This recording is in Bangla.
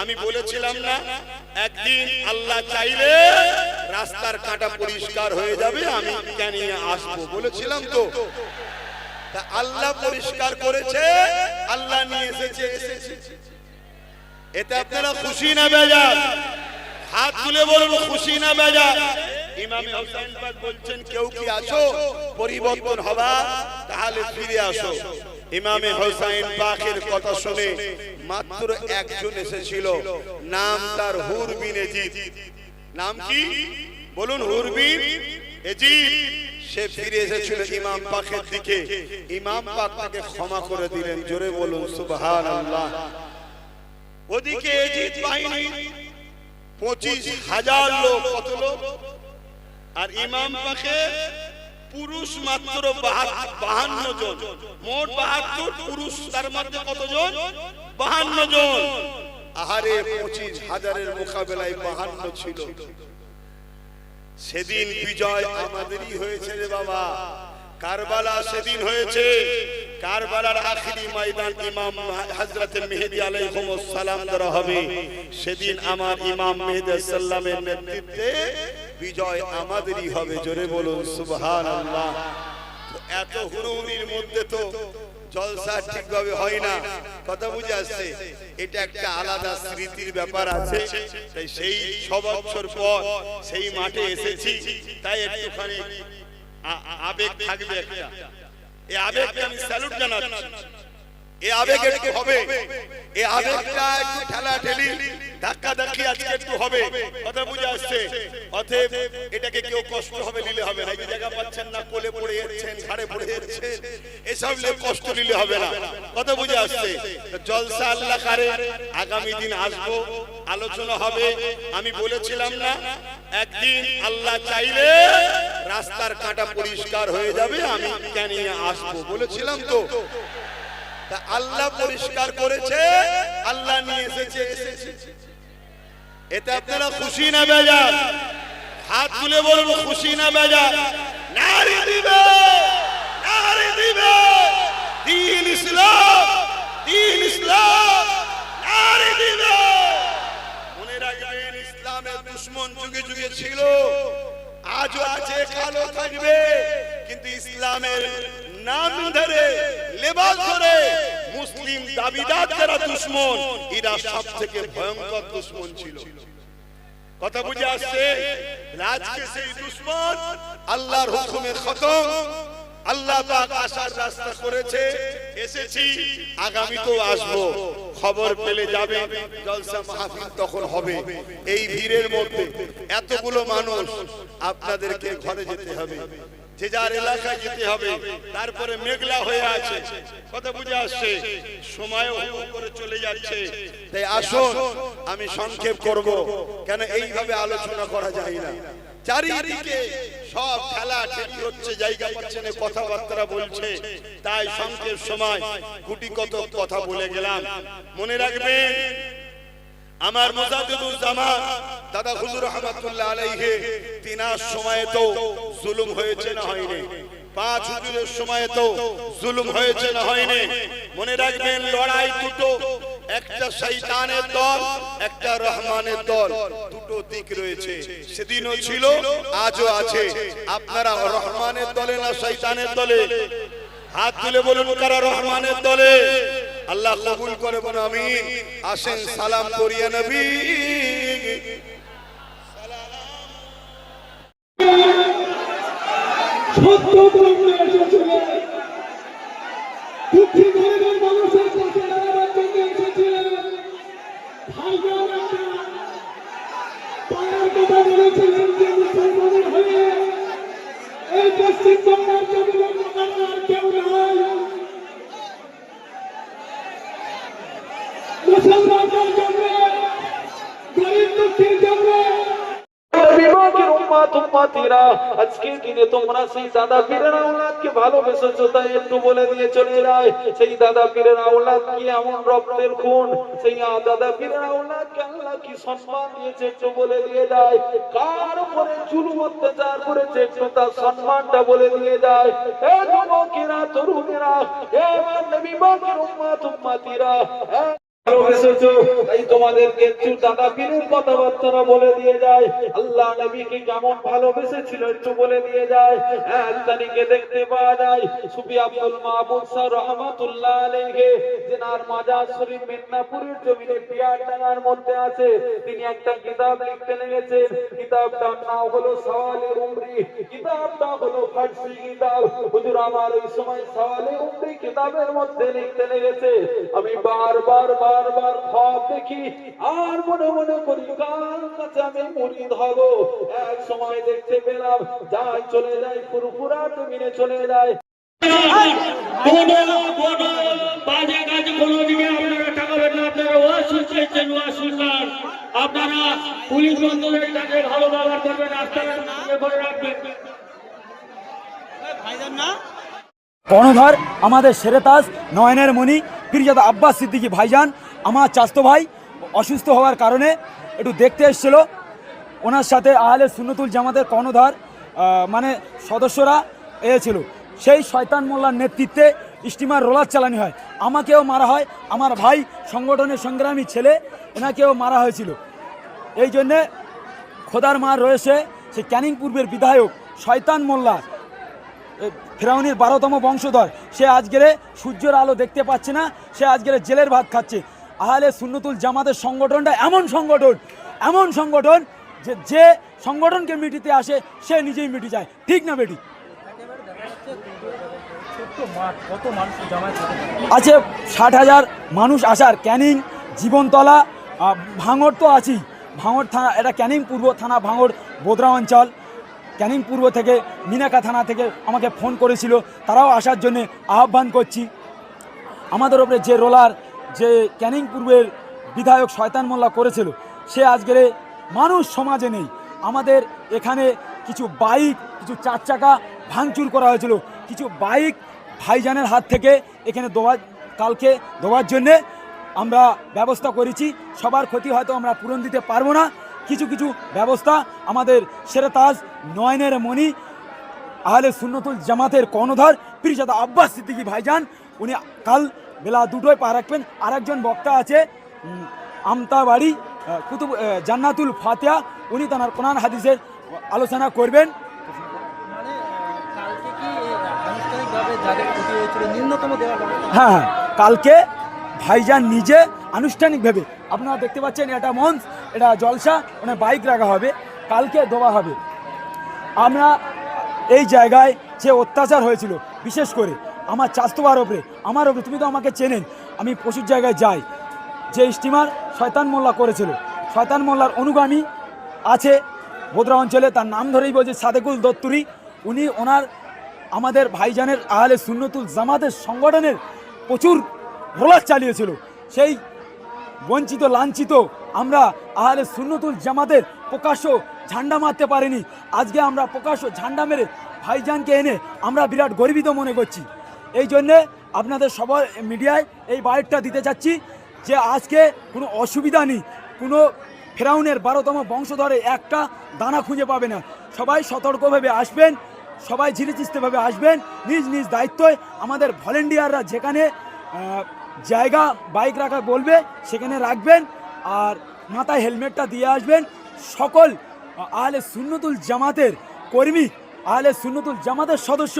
আমি বলেছিলাম না একদিন আল্লাহ চাইলে রাস্তার কাঁটা পরিষ্কার হয়ে যাবে, আমি কেন আসবো বলেছিলাম তো। তা আল্লাহ পরিষ্কার করেছে, আল্লাহ নিয়ে এসেছে। এতে আপনারা খুশি না বেজার? হাত তুলে বলুন খুশি না বেজার? ইমাম হোসেন পাক বলছেন কেউ কি আসো পরিবর্তন হবা তাহলে ফিরে আসো। ইমামে হোসেন পাকের কথা শুনে মাত্র একজন এসেছিল, নাম তার হুর বিন এজিদ। নাম কি বলুন? হুর বিন এজিদ। সে ফিরে এসেছিল ইমাম পাকের দিকে, ইমাম পাক তাকে ক্ষমা করে দিলেন। জোরে বলুন সুবহানাল্লাহ। ওদিকে এজিদ বাহিনী 25,000 লোক, কত লোক? আর ইমাম পাকে পুরুষ মাত্র 52 জন, মোট 72 পুরুষ, তার মধ্যে কতজন? 52 জন। আহারে 25,000-এর মোকাবেলায় 52 ছিল। সেদিন বিজয় আমাদেরই হয়েছে রে বাবা। কারবালা সেদিন হয়েছে। কারবালার আখিরি ময়দান ইমাম হযরত মেহেদী আলাইহিস সালাম দ্বারা হবে। সেদিন আমার ইমাম মেহেদী সাল্লামের নেতৃত্বে বিজয় আমাদেরই হবে। জোরে বলুন সুবহানাল্লাহ। তো এত হুড়ুহুড়ির মধ্যে তো জলসা ঠিকভাবে হয় না, কথা বুঝে আসছে? এটা একটা আলাদা স্মৃতির ব্যাপার আছে। তাই সেই 6 বছর পর সেই মাঠে এসেছি, তাই একটুখানি আবেগ থাকবে একটা। এই আবেগকে আমি স্যালুট জানাচ্ছি। এই আবেগ একটু হবে, এই আবেগটা একটু ঠেলাঠেলি ধাক্কাধাক্কি আজকে একটু হবে, কথা বুঝে আসছে? অতএব এটাকে কেউ কষ্ট হবে নিলে হবে না। এই জায়গা পাচ্ছেন না, কোলে পড়ে যাচ্ছেন, ঘাড়ে পড়ে যাচ্ছেন, এসব নিয়ে কষ্ট নিলে হবে না, কথা বুঝে আসছে? জলসা আল্লাহ করে আগামী দিন আসবো, আলোচনা হবে। আমি বলেছিলাম না একদিন আল্লাহ চাইলে রাস্তার কাঁটা পরিষ্কার হয়ে যাবে, আমি কেন আসবো বলেছিলাম তো। তা আল্লাহ পরিষ্কার করেছে, আল্লাহ নিয়ে এসেছে। এতে আপনারা খুশি না বেজার? হাত তুলে বলুন খুশি না বেজার? নারী দিবে, নারী দিবে, দ্বীন ইসলাম, দ্বীন ইসলাম, নারী দিবে। মনে রাখবেন ইসলামের দুশমন যুগে যুগে ছিল, আজও আছে, কালো থাকবে, কিন্তু ইসলামের নাম ধরে লেবাস ধরে মুসলিম দাবিদার যারা দুশমন, এরা সবথেকে ভয়ঙ্কর দুশমন ছিল, কথা বুঝে আসছে? আজকে সেই দুশমন আল্লাহর হুকুমে খতম। আল্লাহ পাক আসার রাস্তা করেছে, এসেছি, আগামীতেও আসবো। খবর পেলে যাবে, জলসা মাহফিল তখন হবে। এই ভিড়ের মধ্যে এতগুলো মানুষ, আপনাদেরকে ঘরে যেতে হবে, যে যার এলাকায় যেতে হবে। তারপরে মেঘলা হয়ে আছে, কথা বুঝে আসছে? সময় করে চলে যাচ্ছে। তাই আসুন, আমি সংক্ষেপ করব, কেন এইভাবে আলোচনা করা যায় না। চারিদিকে সব খেলা ঠেলি হচ্ছে, জায়গা পাচ্ছে না, কথাবার্তা বলছে, তাই সংক্ষেপ সময় গুটি কত কথা বলে গেলাম। মনে রাখবেন আমার মুজাদ্দিদুল জামান দাদা হুজুর রহমাতুল্লাহ আলাইহি, তিনার সময়ে তো জুলুম হয়েছে না হয়নি? 5 হুজুরের সময়ে তো জুলুম হয়েছে না হয়নি? মনে রাখবেন লড়াই দুটো, একটা শয়তানের দল, একটা রহমানের দল, দুটো দিক রয়েছে। সেদিনও ছিল, আজও আছে। আপনারা রহমানের দলে না শয়তানের দলে? হাত তুলে বলুন কারা রহমানের দলে? আল্লাহ কবুল করে বলুন আমিন। আসেন সালাম করিয়া নবী। সত্য বলতে এসেছিলেন, দুঃখী গরিবের মানুষের পাশে দাঁড়ানোর জন্য এসেছিলেন। ভাইজান পায়ের কথা বলেছিলেন যে মুসলমানের হয়ে এই পশ্চিমবঙ্গের জমিনের আর কেউ নাই। মুসলমানদের জন্য, গরিব দুঃখীর জন্য আজকের দিনে তোমরা সেই দাদা পীরের আওলাদকে ভালোবেসেছো, তাই একটু বলে দিয়ে চলে যায়, সেই দাদা পীরের আওলাদ কি এমন রক্তের খুন, সেই দাদা পীরের আওলাদকে আল্লাহ কি সম্মান দিয়েছে একটু বলে দিয়ে যায়। কার উপরে জুলুম অত্যাচার করেছে একটু তার সম্মানটা বলে দিয়ে যায়। এ যুবকেরা, তরুণেরা, এ আমার নবী পাকের উম্মত উম্মতিরা, ভালোবেসেছো, তাই তোমাদেরকে একটু দাদা পীরের কথাবার্তা বলে দিয়ে যায়। আল্লাহ নবীকে কেমন ভালোবেসেছিল একটু বলে দিয়ে যায়। এক তারিখে দেখতে পাওয়া যায় সুফি আব্দুল মাহবুব স্যার রহমাতুল্লাহ আলাইহি, যিনার মাজার শরীফ মেদিনীপুরের জমিনে পিয়ারডাঙ্গার মধ্যে আছে, তিনি একটা কিতাব লিখতে লেগেছেন। কিতাবটার নাম হলো সওয়ালে উমরি। কিতাবটা হলো ফারসি কিতাব। হুজুর আমার ওই সময় সওয়ালে উমরি কিতাবের মধ্যে লিখতে লেগেছে, আমি বারবার খ্বাব দেখি আর মনে মনে করি কার কাছে আমি মুরিদ হব। এক সময় দেখতে পেলাম যায় চলে যায় ফুরফুরা জমিনে চলে যায়। বাজে কাজ কোনোদিকে আপনারা টাকাবেন না, আপনারা ওয়াজ শুনছেন, ওয়াজ শুনলাম। আপনারা পুলিশ বন্ধুদের কাছে ভালো ব্যবহার করবেন, রাস্তাঘাট করে রাখবেন। কর্ণধার আমাদের সেরেতাজ নয়নের মণি পীরজাদা আব্বাস সিদ্দিকী ভাইজান, আমার চাস্তো ভাই অসুস্থ হওয়ার কারণে একটু দেখতে এসেছিল। ওনার সাথে আহলে সুন্নতুল জামাতের কর্ণধার মানে সদস্যরা এসেছিল। সেই শয়তান মোল্লার নেতৃত্বে স্টিমার রোলার চালানো হয়, আমাকেও মারা হয়, আমার ভাই সংগঠনের সংগ্রামী ছেলে এনাকেও মারা হয়েছিল। এই জন্যে খোদার মার রয়েছে সেই ক্যানিং পূর্বের বিধায়ক শয়তান মোল্লা, ফেরাউনের 12তম বংশধর। সে আজকের সূর্যের আলো দেখতে পাচ্ছে না, সে আজকের জেলের ভাত খাচ্ছে। আহলে সুন্নতুল জামাতের সংগঠনটা এমন সংগঠন যে সংগঠনকে মিটিতে আসে সে নিজেই মিটি যায়, ঠিক না বেটি? আছে 60,000 মানুষ আসার। ক্যানিং, জীবনতলা, ভাঙড় তো আছেই। ভাঙড় থানা, এটা ক্যানিং পূর্ব থানা, ভাঙড় বোদরা অঞ্চল। ক্যানিং পূর্ব থেকে মিনাকা থানা থেকে আমাকে ফোন করেছিল, তারাও আসার জন্য আহ্বান করছি। আমাদের ওপরে যে রোলার যে ক্যানিং পূর্বের বিধায়ক শয়তান মোল্লা করেছিল, সে আজকের মানুষ সমাজে নেই। আমাদের এখানে কিছু বাইক, কিছু 4 চাকা ভাঙচুর করা হয়েছিল। কিছু বাইক ভাইজানের হাত থেকে এখানে কালকে দেওয়ার জন্যে আমরা ব্যবস্থা করেছি। সবার ক্ষতি হয়তো আমরা পূরণ দিতে পারবো না, কিছু ব্যবস্থা আমাদের সেরেতাজ নয়নের মণি আহলে সুন্নতুল জামাতের কর্ণধার পীরজাদা আব্বাস সিদ্দিকী ভাইজান, উনি কাল বেলা 2টোয় পা রাখবেন। আর একজন বক্তা আছে আমতাবাড়ি কুতুব জান্নাতুল ফাতিহা, উনি তার কোরআন হাদিসের আলোচনা করবেন। হ্যাঁ, কালকে ভাইজান নিজে আনুষ্ঠানিকভাবে, আপনারা দেখতে পাচ্ছেন এটা মঞ্চ, এটা জলসা, ওখানে বাইক রাখা হবে, কালকে দেওয়া হবে। আমরা এই জায়গায় যে অত্যাচার হয়েছিল, বিশেষ করে আমার চাস্তবার ওপরে, আমার ওপরে, তুমি তো আমাকে চেনেন, আমি প্রচুর জায়গায় যাই। যে স্টিমার শয়তান মোল্লা করেছিল, শয়তান মোল্লার অনুগামী আছে বোদরা অঞ্চলে, তার নাম ধরেই বলছে সাদেকুল দত্তুরি। উনি আমাদের ভাইজানের আহলে সুন্নতুল জামাতের সংগঠনের প্রচুর রোলার চালিয়েছিল। সেই বঞ্চিত লাঞ্ছিত আমরা আহলে সুন্নতুল জামাতের প্রকাশ্য ঝান্ডা মারতে পারিনি। আজকে আমরা প্রকাশ্য ঝান্ডা মেরে ভাইজানকে এনে আমরা বিরাট গর্বিত মনে করছি। এই জন্যে আপনাদের সবার মিডিয়ায় এই বাইটটা দিতে চাচ্ছি যে আজকে কোনো অসুবিধা নেই, কোনো ফেরাউনের 12তম বংশধরে একটা দানা খুঁজে পাবে না। সবাই সতর্কভাবে আসবেন, সবাই ধীরেচিস্তভাবে আসবেন, নিজ নিজ দায়িত্বে। আমাদের ভলেন্টিয়াররা যেখানে জায়গা বাইক রাখা বলবে সেখানে রাখবেন, আর মাথায় হেলমেটটা দিয়ে আসবেন। সকল আহলে সুন্নতুল জামাতের কর্মী, আহলে সুন্নতুল জামাতের সদস্য